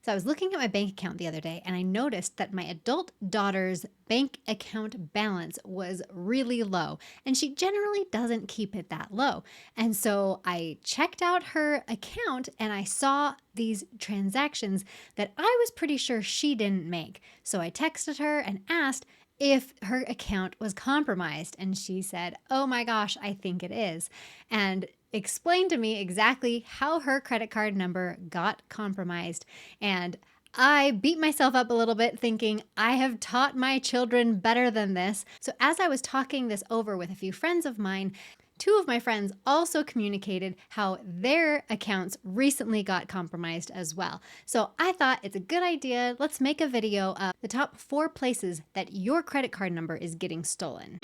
So I was looking at my bank account the other day and I noticed that my adult daughter's bank account balance was really low, and she generally doesn't keep it that low. And so I checked out her account and I saw these transactions that I was pretty sure she didn't make. So I texted her and asked if her account was compromised, and she said, "Oh my gosh, I think it is." And explained to me exactly how her credit card number got compromised. And I beat myself up a little bit thinking I have taught my children better than this. So as I was talking this over with a few friends of mine, two of my friends also communicated how their accounts recently got compromised as well. So I thought it's a good idea. Let's make a video of the top 4 places that your credit card number is getting stolen.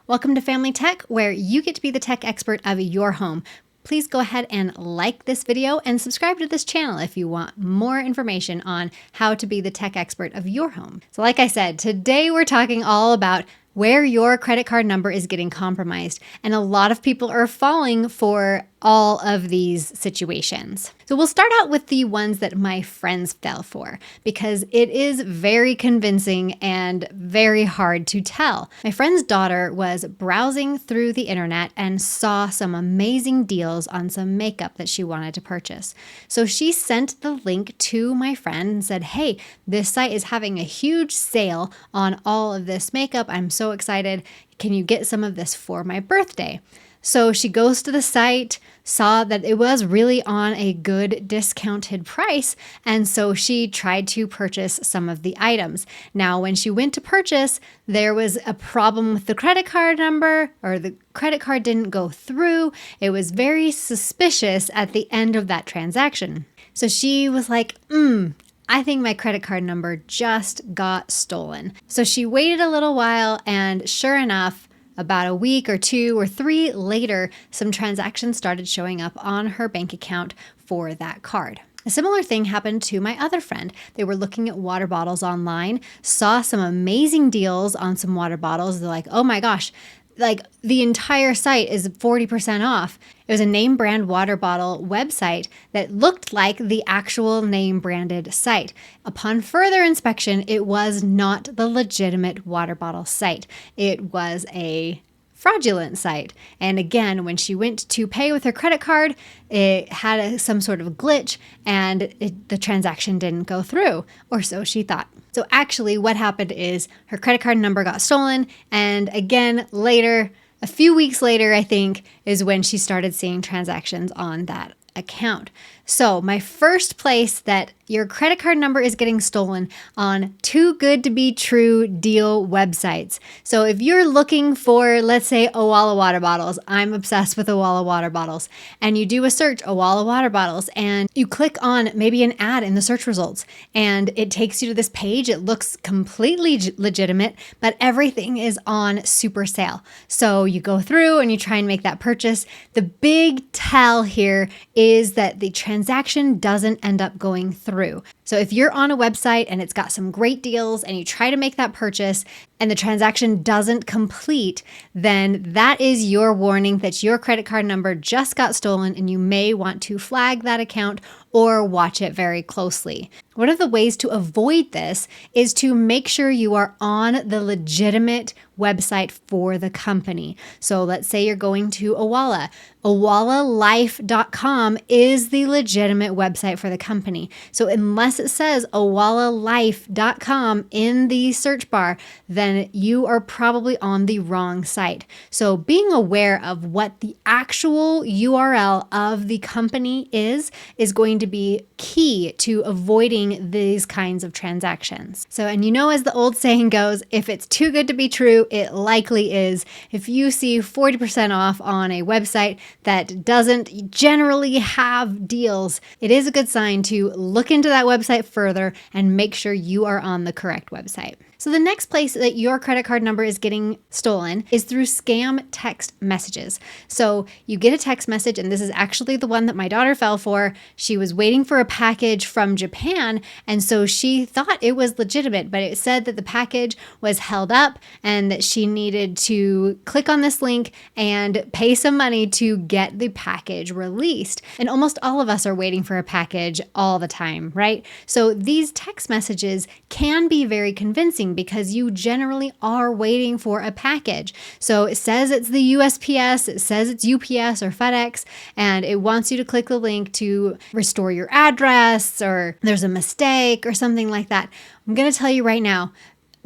Welcome to Family Tech, where you get to be the tech expert of your home. Please go ahead and like this video and subscribe to this channel if you want more information on how to be the tech expert of your home. So like I said, today we're talking all about where your credit card number is getting compromised. And a lot of people are falling for all of these situations. So we'll start out with the ones that my friends fell for, because it is very convincing and very hard to tell. My friend's daughter was browsing through the internet and saw some amazing deals on some makeup that she wanted to purchase. So she sent the link to my friend and said, "Hey, this site is having a huge sale on all of this makeup. I'm so excited. Can you get some of this for my birthday?" So she goes to the site, saw that it was really on a good discounted price, and so she tried to purchase some of the items. Now, when she went to purchase, there was a problem with the credit card number, or the credit card didn't go through. It was very suspicious at the end of that transaction. So she was like, I think my credit card number just got stolen. So she waited a little while, and sure enough, about a week or 2 or 3 later, some transactions started showing up on her bank account for that card. A similar thing happened to my other friend. They were looking at water bottles online, saw some amazing deals on some water bottles. They're like, "Oh my gosh, like the entire site is 40% off." It was a name brand water bottle website that looked like the actual name branded site. Upon further inspection, it was not the legitimate water bottle site. It was a fraudulent site. And again, when she went to pay with her credit card, it had some sort of glitch, and the transaction didn't go through, or so she thought. So actually what happened is her credit card number got stolen, and again later, a few weeks later, I think, is when she started seeing transactions on that account. So my first place that your credit card number is getting stolen on too good to be true deal websites. So if you're looking for, let's say, Owala water bottles, I'm obsessed with Owala water bottles, and you do a search, Owala water bottles, and you click on maybe an ad in the search results, and it takes you to this page. It looks completely legitimate, but everything is on super sale. So you go through and you try and make that purchase. The big tell here is that the transaction doesn't end up going through. So if you're on a website and it's got some great deals and you try to make that purchase and the transaction doesn't complete, then that is your warning that your credit card number just got stolen, and you may want to flag that account or watch it very closely. One of the ways to avoid this is to make sure you are on the legitimate website for the company. So let's say you're going to Owala. OwalaLife.com is the legitimate website for the company. So unless it says OwalaLife.com in the search bar, then you are probably on the wrong site. So being aware of what the actual URL of the company is going to be key to avoiding these kinds of transactions. So, and you know, as the old saying goes, if it's too good to be true, it likely is. If you see 40% off on a website that doesn't generally have deals, it is a good sign to look into that website further and make sure you are on the correct website. So the next place that your credit card number is getting stolen is through scam text messages. So you get a text message, and this is actually the one that my daughter fell for. She was waiting for a package from Japan, and so she thought it was legitimate, but it said that the package was held up and that she needed to click on this link and pay some money to get the package released. And almost all of us are waiting for a package all the time, right? So these text messages can be very convincing because you generally are waiting for a package. So it says it's the USPS, it says it's UPS or FedEx, and it wants you to click the link to restore your address, or there's a mistake or something like that. I'm going to tell you right now,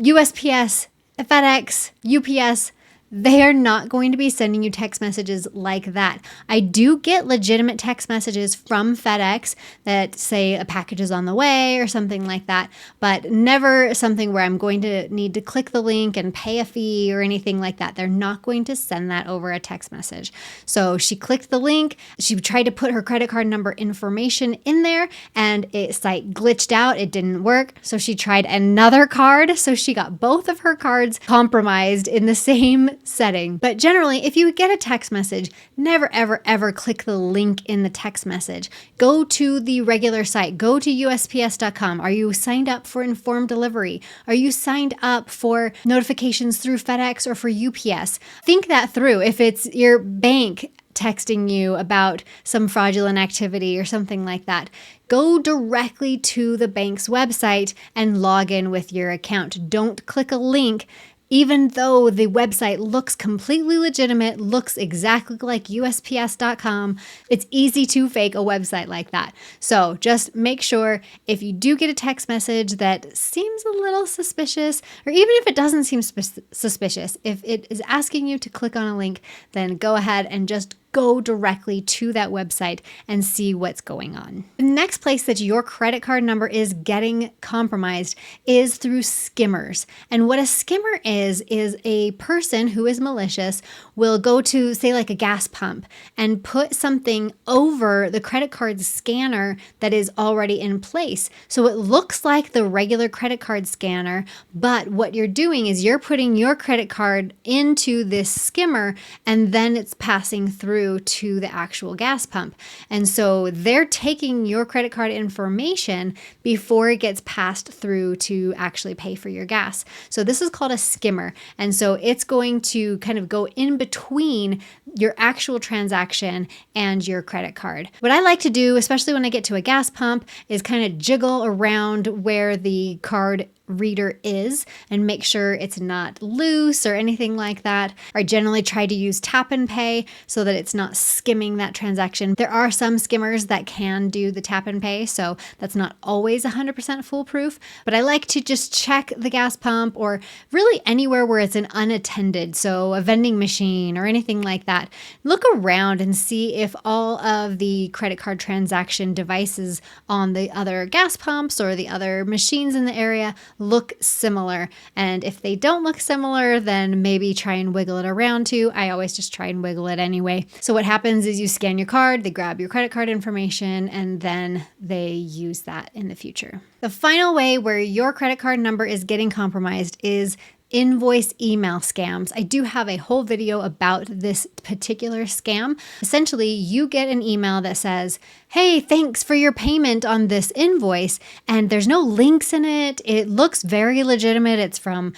USPS, FedEx, UPS, they are not going to be sending you text messages like that. I do get legitimate text messages from FedEx that say a package is on the way or something like that, but never something where I'm going to need to click the link and pay a fee or anything like that. They're not going to send that over a text message. So she clicked the link, she tried to put her credit card number information in there, and it site glitched out. It didn't work. So she tried another card. So she got both of her cards compromised in the same setting. But generally, if you get a text message, never, ever, ever click the link in the text message. Go to the regular site. Go to USPS.com. Are you signed up for informed delivery? Are you signed up for notifications through FedEx or for UPS? Think that through. If it's your bank texting you about some fraudulent activity or something like that, go directly to the bank's website and log in with your account. Don't click a link. Even though the website looks completely legitimate, looks exactly like USPS.com, it's easy to fake a website like that. So just make sure if you do get a text message that seems a little suspicious, or even if it doesn't seem suspicious, if it is asking you to click on a link, then go ahead and just go directly to that website and see what's going on. The next place that your credit card number is getting compromised is through skimmers. And what a skimmer is a person who is malicious will go to, say, like a gas pump and put something over the credit card scanner that is already in place. So it looks like the regular credit card scanner, but what you're doing is you're putting your credit card into this skimmer, and then it's passing through to the actual gas pump. And so they're taking your credit card information before it gets passed through to actually pay for your gas. So this is called a skimmer. And so it's going to kind of go in between your actual transaction and your credit card. What I like to do, especially when I get to a gas pump, is kind of jiggle around where the card reader is and make sure it's not loose or anything like that. I generally try to use tap and pay so that it's not skimming that transaction. There are some skimmers that can do the tap and pay, so that's not always 100% foolproof, but I like to just check the gas pump or really anywhere where it's an unattended, so a vending machine or anything like that. Look around and see if all of the credit card transaction devices on the other gas pumps or the other machines in the area look similar. And if they don't look similar, then maybe try and wiggle it around too. I always just try and wiggle it anyway. So what happens is you scan your card, they grab your credit card information, and then they use that in the future. The final way where your credit card number is getting compromised is invoice email scams. I do have a whole video about this particular scam. Essentially, you get an email that says, hey, thanks for your payment on this invoice, and there's no links in it. It looks very legitimate. It's from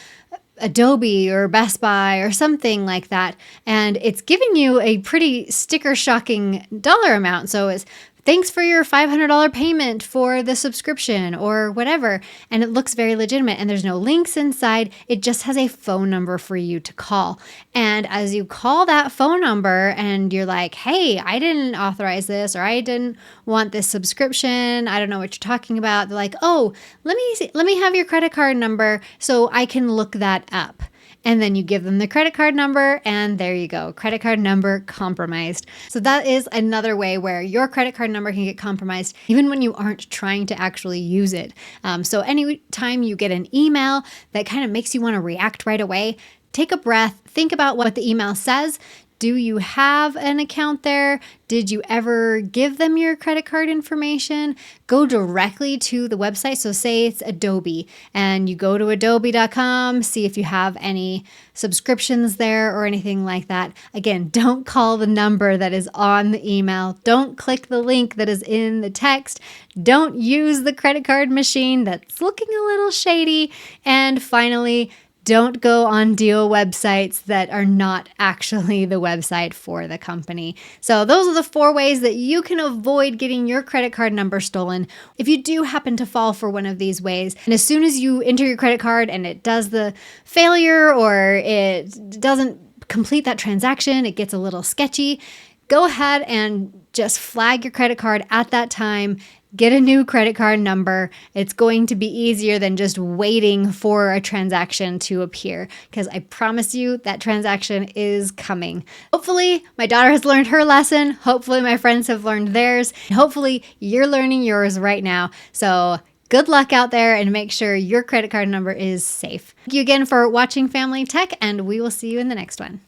Adobe or Best Buy or something like that, and it's giving you a pretty sticker shocking dollar amount. So it's thanks for your $500 payment for the subscription or whatever. And it looks very legitimate, and there's no links inside. It just has a phone number for you to call. And as you call that phone number and you're like, hey, I didn't authorize this, or I didn't want this subscription, I don't know what you're talking about. They're like, oh, let me have your credit card number so I can look that up. And then you give them the credit card number, and there you go. Credit card number compromised. So that is another way where your credit card number can get compromised even when you aren't trying to actually use it. So anytime you get an email that kind of makes you want to react right away, take a breath, think about what the email says, Do you have an account there? Did you ever give them your credit card information? Go directly to the website. So say it's Adobe and you go to adobe.com, see if you have any subscriptions there or anything like that. Again, don't call the number that is on the email. Don't click the link that is in the text. Don't use the credit card machine that's looking a little shady. And finally, don't go on deal websites that are not actually the website for the company. So those are the 4 ways that you can avoid getting your credit card number stolen. If you do happen to fall for one of these ways, and as soon as you enter your credit card and it does the failure or it doesn't complete that transaction, it gets a little sketchy, go ahead and just flag your credit card at that time. Get a new credit card number. It's going to be easier than just waiting for a transaction to appear, because I promise you that transaction is coming. Hopefully my daughter has learned her lesson. Hopefully my friends have learned theirs. Hopefully you're learning yours right now. So good luck out there and make sure your credit card number is safe. Thank you again for watching Family Tech, and we will see you in the next one.